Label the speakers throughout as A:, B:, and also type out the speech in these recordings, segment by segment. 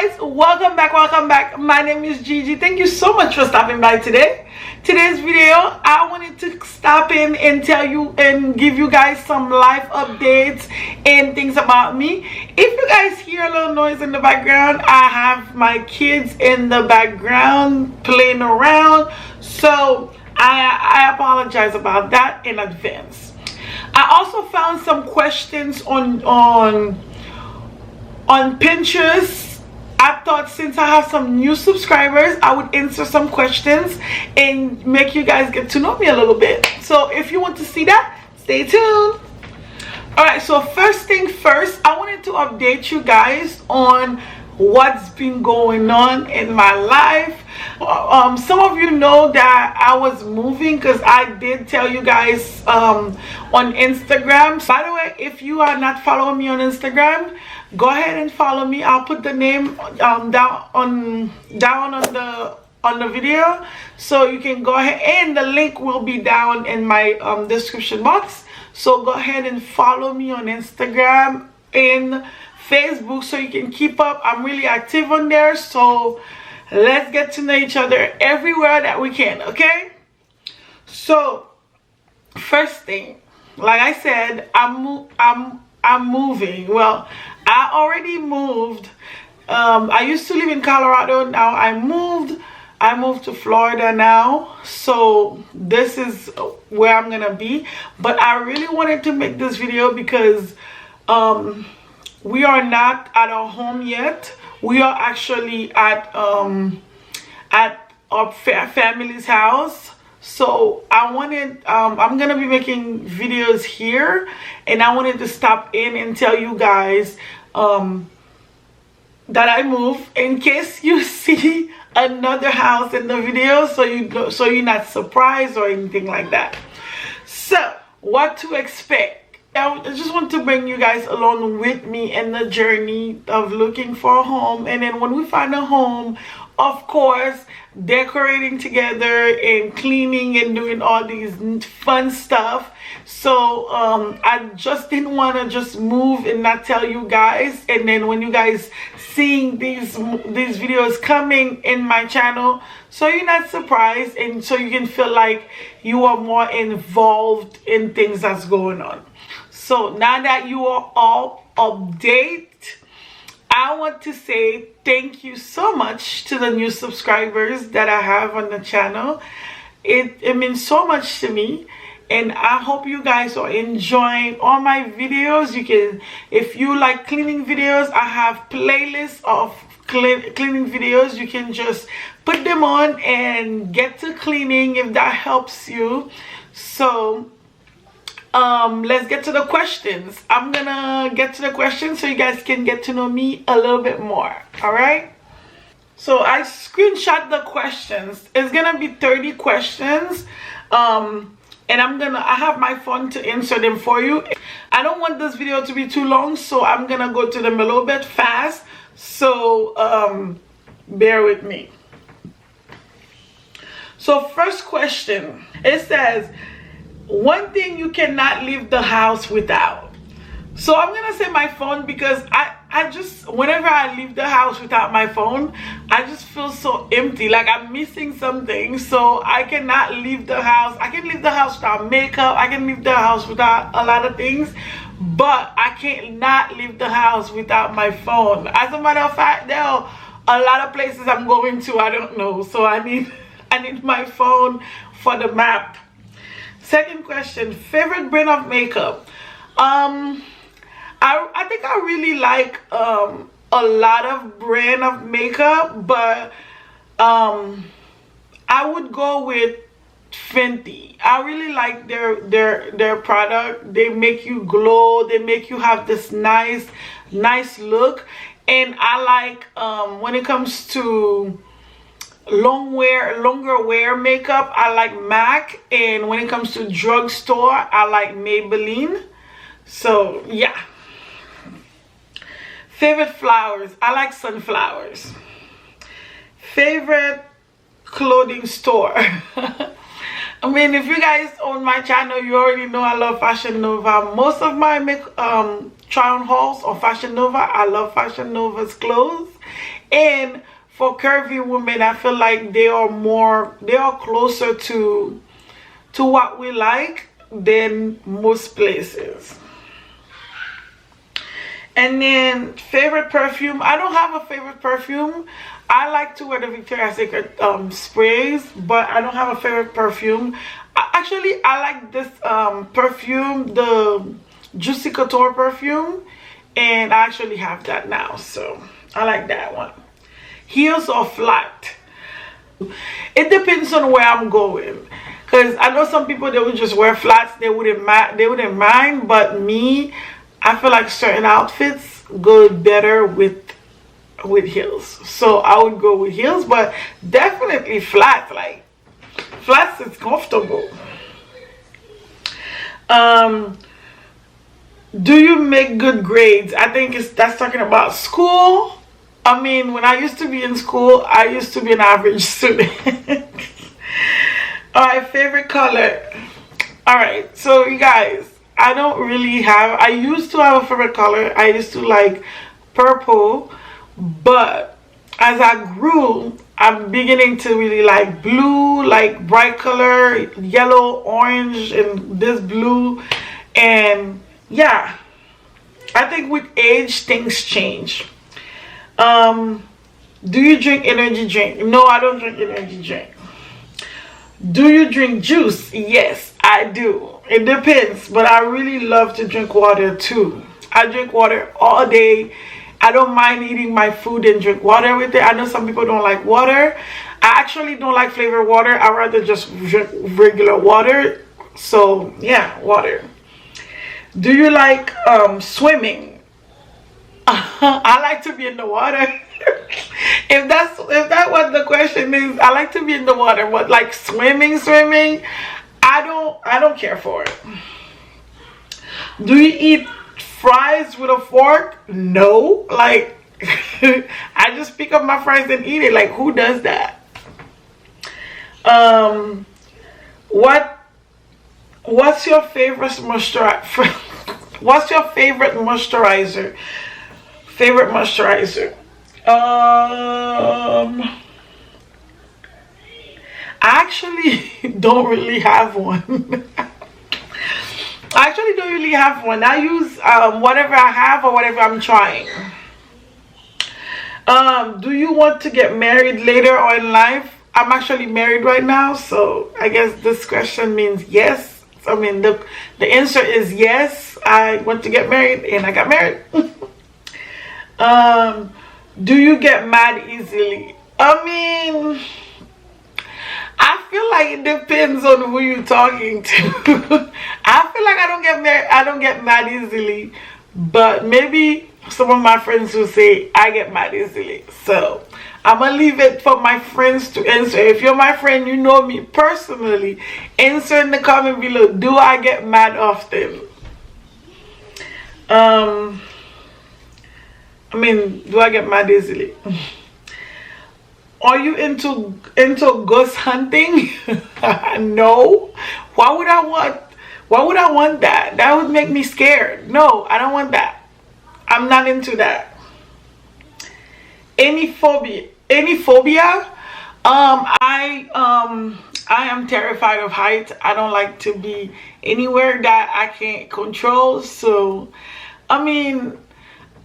A: guys, welcome back. My name is Gigi. Thank you so much for stopping by today. Today's video, I wanted to stop in and tell you and give you guys some life updates and things about me. If you guys hear a little noise in the background, I have my kids in the background playing around, so I apologize about that in advance. I also found some questions on Pinterest. I thought since I have some new subscribers, I would answer some questions and make you guys get to know me a little bit. So if you want to see that, stay tuned. Alright, so first thing first, I wanted to update you guys on what's been going on in my life. Some of you know that I was moving because I did tell you guys on Instagram. By the way, if you are not following me on Instagram, go ahead and follow me. I'll put the name down on the video, so you can go ahead, and the link will be down in my description box. So go ahead and follow me on Instagram and Facebook so you can keep up. I'm really active on there, so let's get to know each other everywhere that we can. Okay, so first thing, like I said, I'm moving. Well, I already moved. I used to live in Colorado. Now I moved to Florida now, so this is where I'm gonna be. But I really wanted to make this video because we are not at our home yet. We are actually at our family's house. So I wanted I'm gonna be making videos here, and I wanted to stop in and tell you guys that I moved, in case you see another house in the video, so you're not surprised or anything like that. So what to expect? I just want to bring you guys along with me in the journey of looking for a home, and then when we find a home, of course, decorating together and cleaning and doing all these fun stuff. So I just didn't want to just move and not tell you guys, and then when you guys seeing these videos coming in my channel, so you're not surprised, and so you can feel like you are more involved in things that's going on. So now that you are all updated, I want to say thank you so much to the new subscribers that I have on the channel. It means so much to me, and I hope you guys are enjoying all my videos. You can, if you like cleaning videos, I have playlists of cleaning videos. You can just put them on and get to cleaning if that helps you. So let's get to the questions. I'm gonna get to the questions so you guys can get to know me a little bit more. All right, so I screenshot the questions. It's gonna be 30 questions, and I have my phone to answer them for you. I don't want this video to be too long, so I'm gonna go to them a little bit fast, so bear with me. So first question, it says, one thing you cannot leave the house without. So I'm gonna say my phone, because I just, whenever I leave the house without my phone, I just feel so empty, like I'm missing something. So I cannot leave the house. I can leave the house without makeup, I can leave the house without a lot of things, but I can't not leave the house without my phone. As a matter of fact, there are a lot of places I'm going to I don't know, so I need my phone for the map. Second question, favorite brand of makeup. I think I really like a lot of brand of makeup, but I would go with Fenty. I really like their product. They make you glow, they make you have this nice look. And I like when it comes to longer wear makeup, I like MAC, and when it comes to drugstore, I like Maybelline. So yeah. Favorite flowers, I like sunflowers. Favorite clothing store. I mean, if you guys on my channel, you already know I love Fashion Nova. Most of my try on hauls on Fashion Nova. I love Fashion Nova's clothes. And for curvy women, I feel like they are closer to what we like than most places. And then favorite perfume, I don't have a favorite perfume. I like to wear the Victoria's Secret sprays, but I don't have a favorite perfume. Actually, I like this perfume, the Juicy Couture perfume, and I actually have that now, so I like that one. Heels or flat? It depends on where I'm going, because I know some people, they would just wear flats, they wouldn't mind, but me, I feel like certain outfits go better with heels, so I would go with heels, but definitely flat. Like flats is comfortable. Do you make good grades? I think that's talking about school. I mean, when I used to be in school, I used to be an average student. All right, favorite color. All right, so you guys, I used to have a favorite color. I used to like purple, but as I grew, I'm beginning to really like blue, like bright color, yellow, orange, and this blue. And yeah, I think with age, things change. Do you drink energy drink? No, I don't drink energy drink. Do you drink juice? Yes, I do. It depends, but I really love to drink water too. I drink water all day. I don't mind eating my food and drink water with it. I know some people don't like water. I actually don't like flavored water. I rather just drink regular water. So yeah, water. Do you like swimming? I like to be in the water. if that what the question is, I like to be in the water. But like swimming, I don't care for it. Do you eat fries with a fork? No. Like I just pick up my fries and eat it. Like, who does that? What's your favorite moisturizer? What's your favorite moisturizer? I actually don't really have one. I actually don't really have one. I use whatever I have or whatever I'm trying. Do you want to get married later or in life? I'm actually married right now, so I guess this question means yes. I mean, the answer is yes. I want to get married and I got married. Do you get mad easily? I mean, I feel like it depends on who you're talking to. I feel like I don't get mad easily, but maybe some of my friends will say I get mad easily. So I'm gonna leave it for my friends to answer. If you're my friend, you know me personally, answer in the comment below. Do I get mad often? I mean, do I get mad easily? Are you into ghost hunting? No. Why would I want that? That would make me scared. No, I don't want that. I'm not into that. Any phobia? I am terrified of heights. I don't like to be anywhere that I can't control. So, I mean,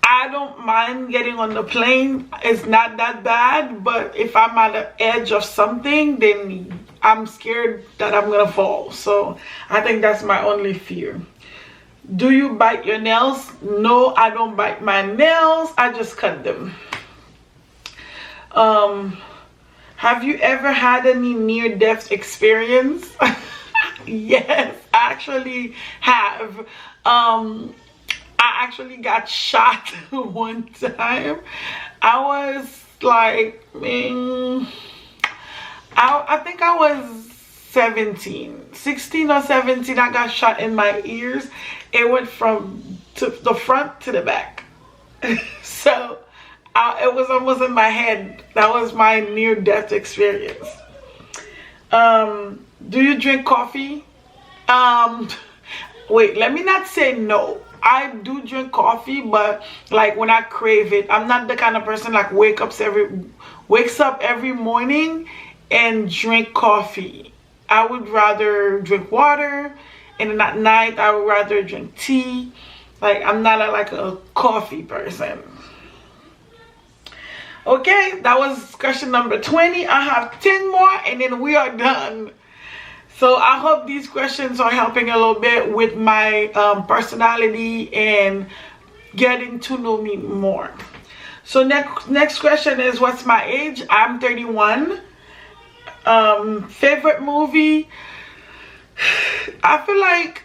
A: I don't mind getting on the plane. It's not that bad, but if I'm at the edge of something, then I'm scared that I'm gonna fall. So I think that's my only fear. Do you bite your nails? No, I don't bite my nails. I just cut them. Have you ever had any near-death experience? Yes, I actually have. I actually got shot one time. I was like, I think I was 16 or 17. I got shot in my ears. It went from the front to the back. So it was almost in my head. That was my near-death experience. Do you drink coffee? Wait, let me not say no. I do drink coffee, but like when I crave it. I'm not the kind of person like wakes up every morning and drink coffee. I would rather drink water, and then at night I would rather drink tea. Like I'm not like a coffee person. Okay, that was question number 20. I have 10 more and then we are done. So I hope these questions are helping a little bit with my personality and getting to know me more. So next question is, what's my age? I'm 31. Favorite movie? I feel like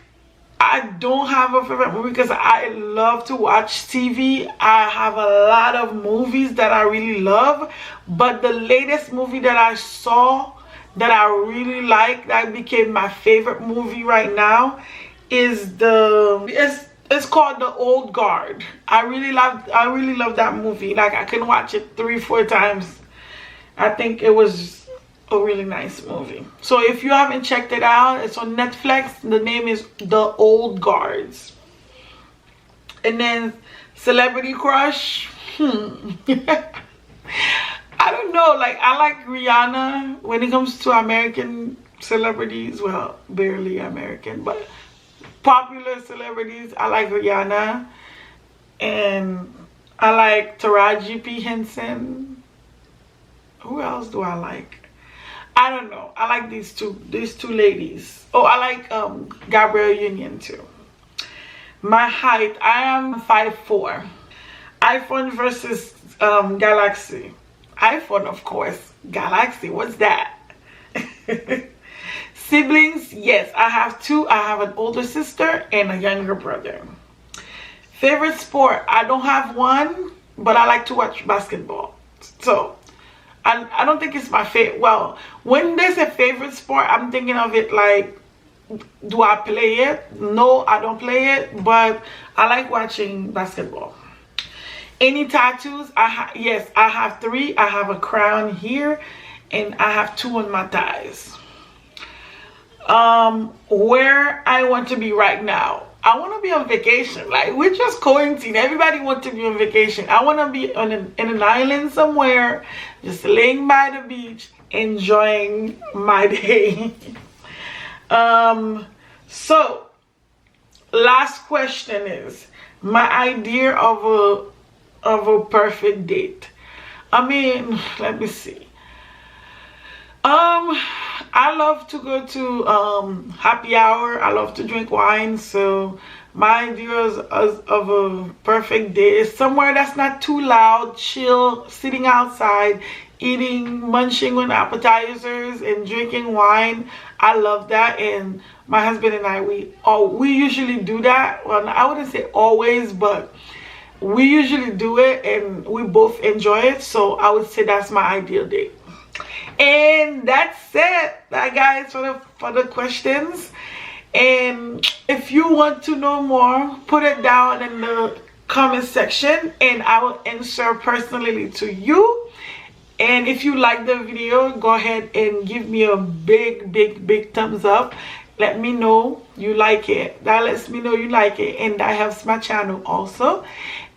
A: I don't have a favorite movie because I love to watch TV. I have a lot of movies that I really love, but the latest movie that I saw that I really like, that became my favorite movie right now, is it's called The Old Guard. I really love that movie. Like I can watch it 3-4 times. I think it was a really nice movie. So if you haven't checked it out, it's on Netflix. The name is The Old Guards. And then celebrity crush, I don't know, like I like Rihanna. When it comes to American celebrities, well, barely American, but popular celebrities, I like Rihanna, and I like Taraji P. Henson. Who else do I like? I don't know. I like these two ladies. Oh, I like Gabrielle Union too. My height, I am 5'4". iPhone versus Galaxy. iPhone, of course. Galaxy, what's that? Siblings, yes, I have 2. I have an older sister and a younger brother. Favorite sport, I don't have one, but I like to watch basketball. So I don't think it's my favorite. Well, when there's a favorite sport, I'm thinking of it like, do I play it? No, I don't play it, but I like watching basketball. Any tattoos? Yes, I have 3. I have a crown here, and I have 2 on my thighs. Where I want to be right now, I want to be on vacation. Like, we're just quarantined. Everybody wants to be on vacation. I want to be in an island somewhere, just laying by the beach, enjoying my day. So last question is my idea of a perfect date. I mean, let me see. I love to go to happy hour. I love to drink wine. So my ideas of a perfect day is somewhere that's not too loud, chill, sitting outside, eating, munching on appetizers and drinking wine. I love that, and my husband and I, we usually do that. Well, I wouldn't say always, but we usually do it and we both enjoy it. So I would say that's my ideal date. And that's it, guys, for the questions. And if you want to know more, put it down in the comment section and I will answer personally to you. And if you like the video, go ahead and give me a big thumbs up. Let me know you like it. That lets me know you like it, and that helps my channel also.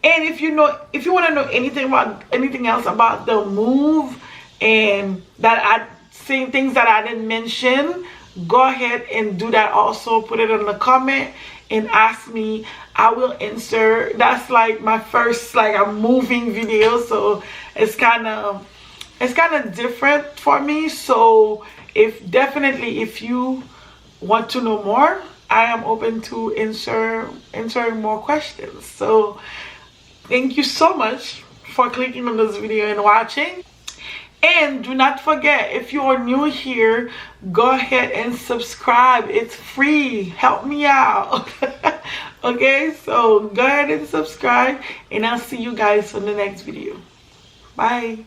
A: And if you want to know anything else about the move, and saying things that I didn't mention, go ahead and do that also. Put it in the comment and ask me. I will answer. That's like my first a moving video, so it's kind of different for me. So if you want to know more, I am open to answering more questions. So thank you so much for clicking on this video and watching. And do not forget, if you are new here, go ahead and subscribe. It's free. Help me out. Okay, so go ahead and subscribe, and I'll see you guys in the next video. Bye.